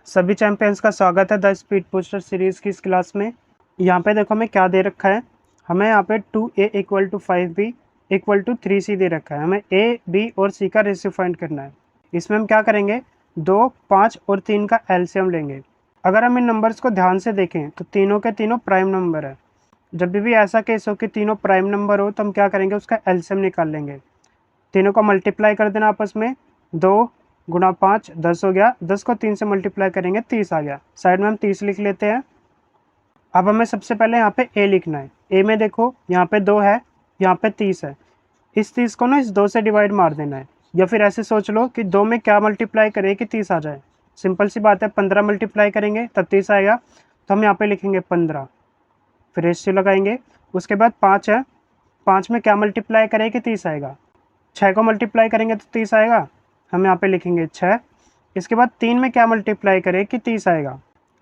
सभी चैंपियंस का स्वागत है द स्पीड बूस्टर सीरीज़ की इस क्लास में। यहाँ पे देखो हमें क्या दे रखा है। हमें यहाँ पे 2a = 5b = 3c दे रखा है। हमें a, b और c का रेशियो फाइंड करना है। इसमें हम क्या करेंगे, 2, 5 और 3 का एलसीएम लेंगे। अगर हम इन नंबर्स को ध्यान से देखें तो तीनों के तीनों प्राइम नंबर है। जब भी ऐसा केस हो कि तीनों प्राइम नंबर हो तो हम क्या करेंगे, उसका एलसीएम निकाल लेंगे। तीनों को मल्टीप्लाई कर देना आपस में। 2 गुणा 5 10 हो गया। 10 को 3 से मल्टीप्लाई करेंगे 30 आ गया। साइड में हम 30 लिख लेते हैं। अब हमें सबसे पहले यहाँ पे ए लिखना है। ए में देखो यहाँ पे 2 है, यहाँ पे 30 है। इस 30 को ना इस 2 से डिवाइड मार देना है। या फिर ऐसे सोच लो कि 2 में क्या मल्टीप्लाई करें कि 30 आ जाए। सिंपल सी बात है, 15 मल्टीप्लाई करेंगे तब 30 आएगा। तो हम यहाँ पे लिखेंगे 15, फिर रेशियो लगाएंगे। उसके बाद 5 है, 5 में क्या मल्टीप्लाई करें कि 30 आएगा। 6 को मल्टीप्लाई करेंगे तो 30 आएगा। हम यहाँ पे लिखेंगे 6। इसके बाद 3 में क्या मल्टीप्लाई करें कि 30 आएगा।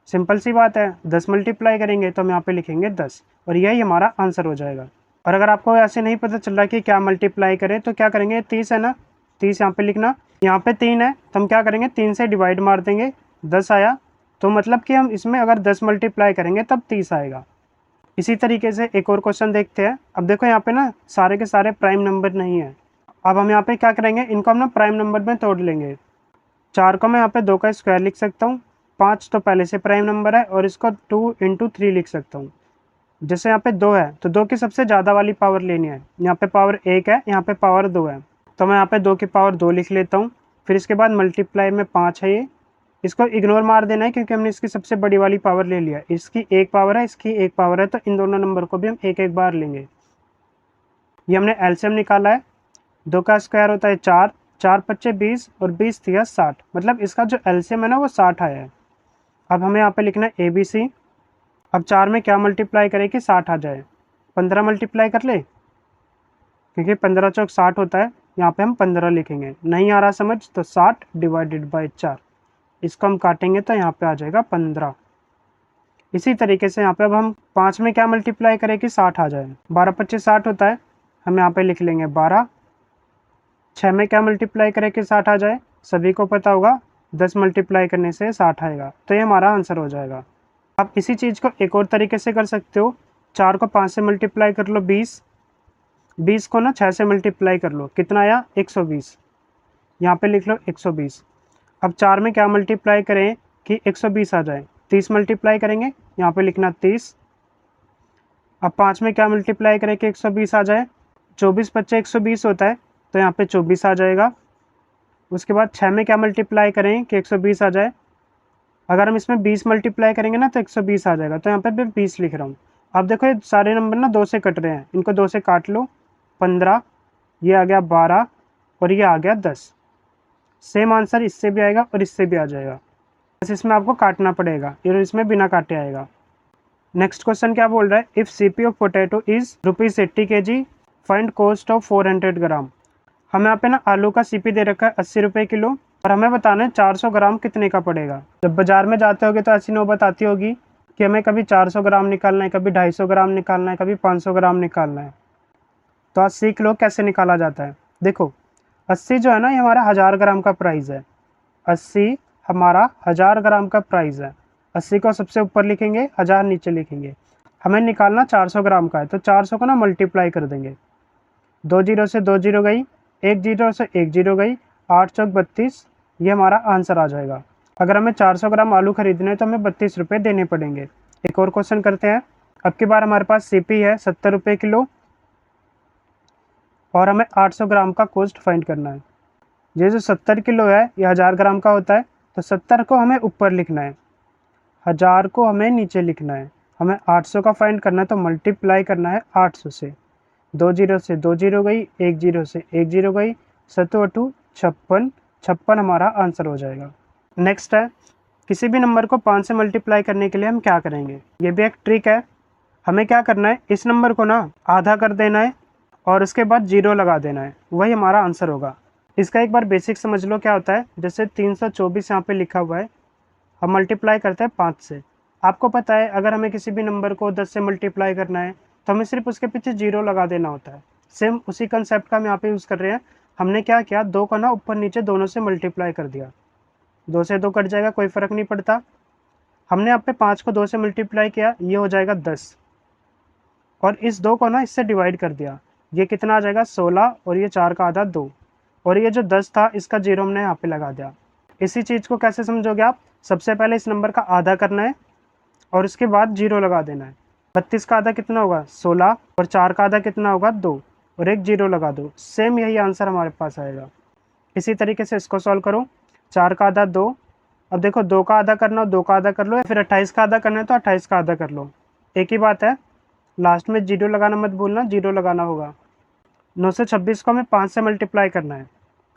सिंपल सी बात है, 10 मल्टीप्लाई करेंगे तो हम यहाँ पे लिखेंगे 10 और यही हमारा आंसर हो जाएगा। और अगर आपको ऐसे नहीं पता चल रहा कि क्या मल्टीप्लाई करें तो क्या करेंगे, 30 है ना, 30 यहाँ पे लिखना। यहाँ पे 3 है तो हम क्या करेंगे, 3 से डिवाइड मार देंगे। 10 आया तो मतलब कि हम इसमें अगर 10 मल्टीप्लाई करेंगे तब 30 आएगा। इसी तरीके से एक और क्वेश्चन देखते हैं। अब देखो यहाँ पे ना सारे के सारे प्राइम नंबर नहीं है। अब हम यहाँ पे क्या करेंगे, इनको हम ना प्राइम नंबर में तोड़ लेंगे। 4 को मैं यहाँ पे 2 का स्क्वायर लिख सकता हूँ। 5 तो पहले से प्राइम नंबर है और इसको 2 × 3 लिख सकता हूँ। जैसे यहाँ पे 2 है तो 2 की सबसे ज़्यादा वाली पावर लेनी है। यहाँ पे पावर 1 है, यहाँ पे पावर 2 है, तो मैं यहाँ पे 2 की पावर 2 लिख लेता हूँ। फिर इसके बाद मल्टीप्लाई में 5 है, ये इसको इग्नोर मार देना है क्योंकि हमने इसकी सबसे बड़ी वाली पावर ले लिया। इसकी एक पावर है, इसकी एक पावर है, तो इन दोनों नंबर को भी हम एक एक बार लेंगे। ये हमने एलसीएम निकाला है। 2 का स्क्वायर होता है 4, 4 पच्चे 20 और 20 थिया 60, मतलब इसका जो एलसीएम है ना वो 60 आया है। अब हमें यहाँ पे लिखना है ABC। अब 4 में क्या मल्टीप्लाई करें कि 60 आ जाए, 15 मल्टीप्लाई कर ले क्योंकि 15 चौक 60 होता है। यहाँ पे हम 15 लिखेंगे। नहीं आ रहा समझ तो 60 ÷ 4, इसको हम काटेंगे तो यहाँ पे आ जाएगा 15। इसी तरीके से यहाँ पे अब हम 5 में क्या मल्टीप्लाई करें कि 60 आ जाए, 12 पच्चे 60 होता है, हम यहाँ पे लिख लेंगे 12। 6 में क्या मल्टीप्लाई करें कि 60 आ जाए, सभी को पता होगा 10 मल्टीप्लाई करने से 60 आएगा, तो ये हमारा आंसर हो जाएगा। आप इसी चीज़ को एक और तरीके से कर सकते हो। 4 को 5 से मल्टीप्लाई कर लो 20, 20 को ना 6 से मल्टीप्लाई कर लो, कितना आया 120, यहाँ पे लिख लो 120। अब 4 में क्या मल्टीप्लाई करें कि 120 आ जाए, 30 मल्टीप्लाई करेंगे, यहाँ पे लिखना 30। अब 5 में क्या मल्टीप्लाई करें कि 120 आ जाए, 24 पच्चे 120 होता है, तो यहाँ पे 24 आ जाएगा। उसके बाद 6 में क्या मल्टीप्लाई करें कि 120 आ जाए, अगर हम इसमें 20 मल्टीप्लाई करेंगे ना तो 120 आ जाएगा, तो यहाँ पे मैं 20 लिख रहा हूँ। अब देखो ये सारे नंबर ना 2 से कट रहे हैं, इनको 2 से काट लो। 15, ये आ गया 12 और ये आ गया 10। सेम आंसर इससे भी आएगा और इससे भी आ जाएगा, बस इसमें आपको काटना पड़ेगा, और इसमें बिना काटे आएगा। नेक्स्ट क्वेश्चन क्या बोल रहा है, if CP of potato is ₹80 kg, find cost of 400 ग्राम। हमें यहाँ पे ना आलू का सीपी दे रखा है 80 रुपये किलो, और हमें बताना है 400 ग्राम कितने का पड़ेगा। जब बाजार में जाते होगे तो ऐसी नौबत आती होगी कि हमें कभी 400 ग्राम निकालना है, कभी 250 ग्राम निकालना है, कभी 500 ग्राम निकालना है। तो आज सीख लो कैसे निकाला जाता है। देखो 80 जो है ना, ये हमारा 1000 ग्राम का प्राइस है। 80 हमारा 1000 ग्राम का प्राइस है। 80 को सबसे ऊपर लिखेंगे, 1000 नीचे लिखेंगे। हमें निकालना 400 ग्राम का है, तो 400 को ना मल्टीप्लाई कर देंगे। 2 जीरो से 2 जीरो गई, 1 जीरो से 1 जीरो गई, 8 चौक 32, ये हमारा आंसर आ जाएगा। अगर हमें 400 ग्राम आलू खरीदने हैं तो हमें 32 रुपये देने पड़ेंगे। एक और क्वेश्चन करते हैं। अब की बार हमारे पास सीपी है 70 रुपये किलो, और हमें 800 ग्राम का कॉस्ट फाइंड करना है। ये जो 70 किलो है ये 1000 ग्राम का होता है, तो 70 को हमें ऊपर लिखना है, 1000 को हमें नीचे लिखना है। हमें 800 का फाइंड करना है तो मल्टीप्लाई करना है 800 से। 2 जीरो से 2 जीरो गई, 1 जीरो से 1 जीरो गई, 7 8 56, 56 हमारा आंसर हो जाएगा। नेक्स्ट है, किसी भी नंबर को 5 से मल्टीप्लाई करने के लिए हम क्या करेंगे, ये भी एक ट्रिक है। हमें क्या करना है, इस नंबर को ना आधा कर देना है और उसके बाद 0 लगा देना है, वही हमारा आंसर होगा। इसका एक बार बेसिक समझ लो क्या होता है। जैसे 324 यहाँ पे लिखा हुआ है, हम मल्टीप्लाई करते हैं 5 से। आपको पता है अगर हमें किसी भी नंबर को 10 से मल्टीप्लाई करना है तो हमें सिर्फ उसके पीछे 0 लगा देना होता है। सेम उसी कंसेप्ट का हम यहाँ पे यूज़ कर रहे हैं। हमने क्या किया, 2 को ना ऊपर नीचे दोनों से मल्टीप्लाई कर दिया। 2 से 2 कट जाएगा, कोई फ़र्क नहीं पड़ता। हमने यहाँ पे 5 को 2 से मल्टीप्लाई किया, ये हो जाएगा 10 और इस 2 को ना इससे डिवाइड कर दिया, ये कितना आ जाएगा 16 और ये 4 का आधा 2 और ये जो 10 था इसका 0 हमने यहाँ पे लगा दिया। इसी चीज़ को कैसे समझोगे आप? सबसे पहले इस नंबर का आधा करना है और उसके बाद 0 लगा देना है। 32 का आधा कितना होगा 16 और 4 का आधा कितना होगा 2 और एक 0 लगा दो, सेम यही आंसर हमारे पास आएगा। इसी तरीके से इसको सॉल्व करो। 4 का आधा 2, अब देखो 2 का आधा करना हो 2 का आधा कर लो, या फिर 28 का आधा करना है तो 28 का आधा कर लो, एक ही बात है। लास्ट में 0 लगाना मत भूलना, 0 लगाना होगा। 926 को हमें 5 से मल्टीप्लाई करना है।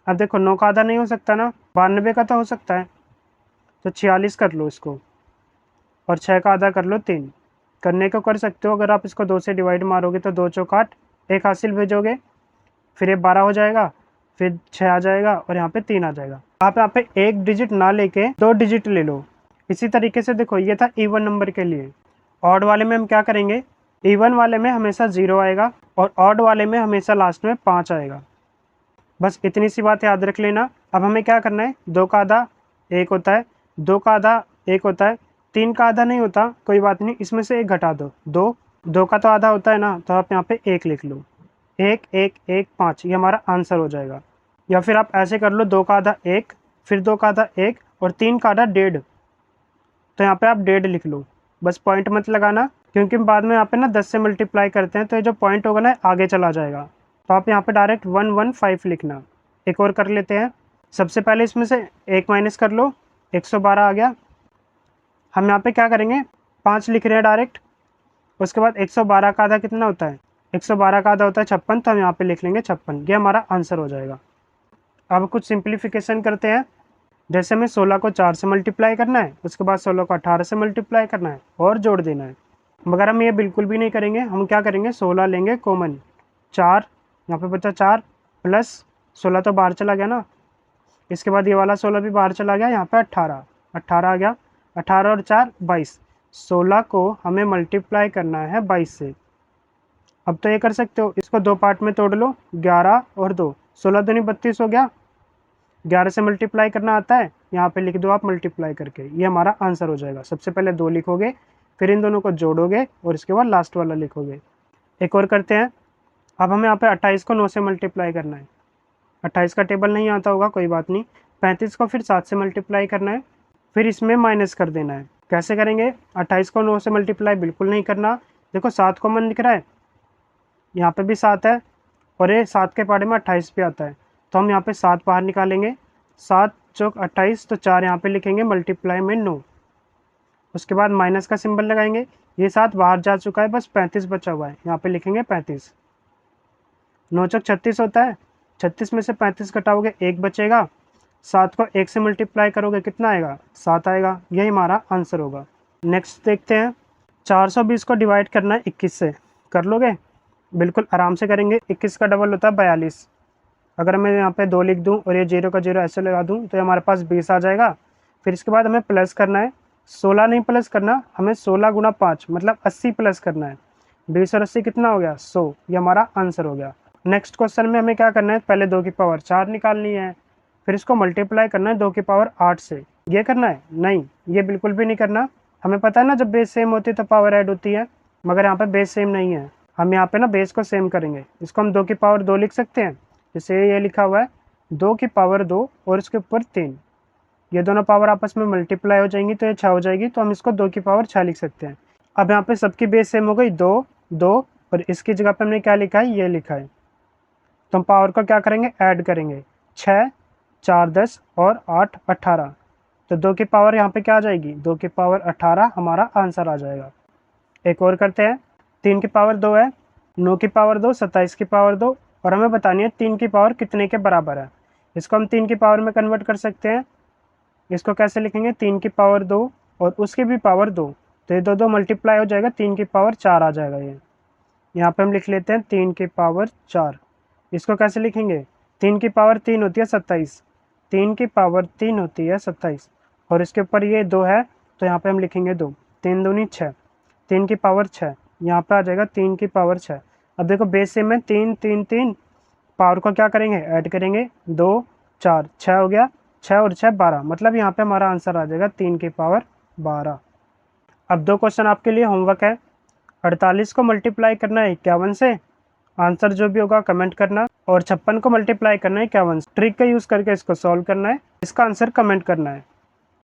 अब देखो 9 का आधा नहीं हो सकता ना, 92 का तो हो सकता है, तो 46 कर लो इसको और 6 का आधा कर लो 3। करने को कर सकते हो, अगर आप इसको 2 से डिवाइड मारोगे तो 2 चौक 8, एक हासिल भेजोगे, फिर ये 12 हो जाएगा, फिर 6 आ जाएगा और यहाँ पे 3 आ जाएगा। आप यहाँ पे एक डिजिट ना लेके 2 डिजिट ले लो। इसी तरीके से देखो ये था इवन नंबर के लिए। ऑड वाले में हम क्या करेंगे, इवन वाले में हमेशा 0 आएगा और ऑड वाले में हमेशा लास्ट में 5 आएगा। बस इतनी सी बात याद रख लेना। अब हमें क्या करना है, 2 का आधा 1 होता है, 2 का आधा 1 होता है, 3 का आधा नहीं होता, कोई बात नहीं, इसमें से 1 घटा दो, 2 का तो आधा होता है ना, तो आप यहाँ पे 1 लिख लो। 1 1 1 5 ये हमारा आंसर हो जाएगा। या फिर आप ऐसे कर लो, 2 का आधा 1, फिर 2 का आधा 1 और 3 का आधा 1.5, तो यहाँ पे आप 1.5 लिख लो। बस पॉइंट मत लगाना, क्योंकि बाद में यहाँ पे ना 10 से मल्टीप्लाई करते हैं तो ये जो पॉइंट होगा ना आगे चला जाएगा, तो आप यहाँ पे डायरेक्ट 115 लिखना। एक और कर लेते हैं। सबसे पहले इसमें से 1 माइनस कर लो, 112 आ गया। हम यहाँ पे क्या करेंगे, 5 लिख रहे हैं डायरेक्ट, उसके बाद 112 का आधा कितना होता है, 112 का आधा होता है 56, तो हम यहाँ पे लिख लेंगे 56, ये हमारा आंसर हो जाएगा। अब कुछ सिंप्लीफिकेशन करते हैं। जैसे हमें 16 को 4 से मल्टीप्लाई करना है, उसके बाद 16 को 18 से मल्टीप्लाई करना है और जोड़ देना है, मगर हम ये बिल्कुल भी नहीं करेंगे। हम क्या करेंगे, 16 लेंगे कॉमन, 4 यहाँ पे बचा 4 प्लस 16 तो बाहर चला गया ना, इसके बाद ये वाला 16 भी बाहर चला गया, यहाँ पे 18 आ गया, 18 और 4 22। 16 को हमें मल्टीप्लाई करना है 22 से। अब तो ये कर सकते हो, इसको 2 पार्ट में तोड़ लो, 11 और 2, 16 दूनी 32 हो गया। 11 से मल्टीप्लाई करना आता है, यहाँ पे लिख दो आप मल्टीप्लाई करके, ये हमारा आंसर हो जाएगा। सबसे पहले 2 लिखोगे, फिर इन दोनों को जोड़ोगे और इसके बाद लास्ट वाला लिखोगे। एक और करते हैं। अब हमें यहाँ पे 28 को 9 से मल्टीप्लाई करना है। 28 का टेबल नहीं आता होगा, कोई बात नहीं। 35 को फिर 7 से मल्टीप्लाई करना है, फिर इसमें माइनस कर देना है। कैसे करेंगे, 28 को 9 से मल्टीप्लाई बिल्कुल नहीं करना। देखो 7 कॉमन दिख रहा है, यहाँ पे भी 7 है और ये 7 के पाड़े में 28 भी आता है, तो हम यहाँ पे 7 बाहर निकालेंगे। 7 चौक 28, तो 4 यहाँ पे लिखेंगे, मल्टीप्लाई में 9, उसके बाद माइनस का सिंबल लगाएंगे। ये 7 बाहर जा चुका है, बस 35 बचा हुआ है, यहाँ पे लिखेंगे 35। 9 चौक 36 होता है, 36 में से 35 घटाओगे 1 बचेगा। 7 को 1 से मल्टीप्लाई करोगे कितना आएगा, 7 आएगा, यही हमारा आंसर होगा। नेक्स्ट देखते हैं। 420 को डिवाइड करना है 21 से, कर लोगे? बिल्कुल आराम से करेंगे। 21 का डबल होता है 42। अगर मैं यहाँ पे 2 लिख दूँ और ये 0 का 0 ऐसे लगा दूँ तो हमारे पास 20 आ जाएगा। फिर इसके बाद हमें प्लस करना है, 16 नहीं प्लस करना, हमें 16 गुना 5 मतलब 80 प्लस करना है। 20 और 80 कितना हो गया, 100, ये हमारा आंसर हो गया। नेक्स्ट क्वेश्चन में हमें क्या करना है, पहले 2 की पावर 4 निकालनी है, फिर इसको मल्टीप्लाई करना है 2 की पावर 8 से। ये करना है? नहीं, ये बिल्कुल भी नहीं करना। हमें पता है ना जब बेस सेम होती है तो पावर ऐड होती है, मगर यहाँ पे बेस सेम नहीं है। हम यहाँ पे ना बेस को सेम करेंगे। इसको हम 2 की पावर 2 लिख सकते हैं, जैसे ये लिखा हुआ है 2 की पावर 2 और इसके ऊपर 3, ये दोनों पावर आपस में मल्टीप्लाई हो जाएंगी तो ये 6 हो जाएगी, तो हम इसको 2 की पावर 6 लिख सकते हैं। अब यहाँ पे सबकी बेस सेम हो गई 2 2 और इसकी जगह पे हमने क्या लिखा है, ये लिखा है, तो हम पावर को क्या करेंगे, ऐड करेंगे। 6 4 10 और 8 18, तो 2 की पावर यहाँ पे क्या आ जाएगी, 2 की पावर 18 हमारा आंसर आ जाएगा। एक और करते हैं। 3 की पावर 2 है, 9 की पावर 2, 27 की पावर 2 और हमें बतानी है 3 की पावर कितने के बराबर है। इसको हम 3 की पावर में कन्वर्ट कर सकते हैं। इसको कैसे लिखेंगे, 3 की पावर 2 और उसकी भी पावर 2, तो ये 2 2 मल्टीप्लाई हो जाएगा, 3 की पावर 4 आ जाएगा। ये यहाँ पे हम लिख लेते हैं 3 की पावर 4। इसको कैसे लिखेंगे, 3 की पावर 3 होती है 27, 3 की पावर 3 होती है 27 और इसके ऊपर ये 2 है, तो यहाँ पे हम लिखेंगे 2, 3 दूनी 6, 3 की पावर 6, यहाँ पे आ जाएगा 3 की पावर 6। अब देखो बेस सेम है, 3 3 3, पावर को क्या करेंगे, ऐड करेंगे, 2 4 6 हो गया, 6 और 6 12, मतलब यहाँ पे हमारा आंसर आ जाएगा 3 की पावर 12। अब 2 क्वेश्चन आपके लिए होमवर्क है। 48 को मल्टीप्लाई करना है 51 से, आंसर जो भी होगा कमेंट करना, और 56 को मल्टीप्लाई करना है 51 से। ट्रिक का यूज़ करके इसको सॉल्व करना है, इसका आंसर कमेंट करना है।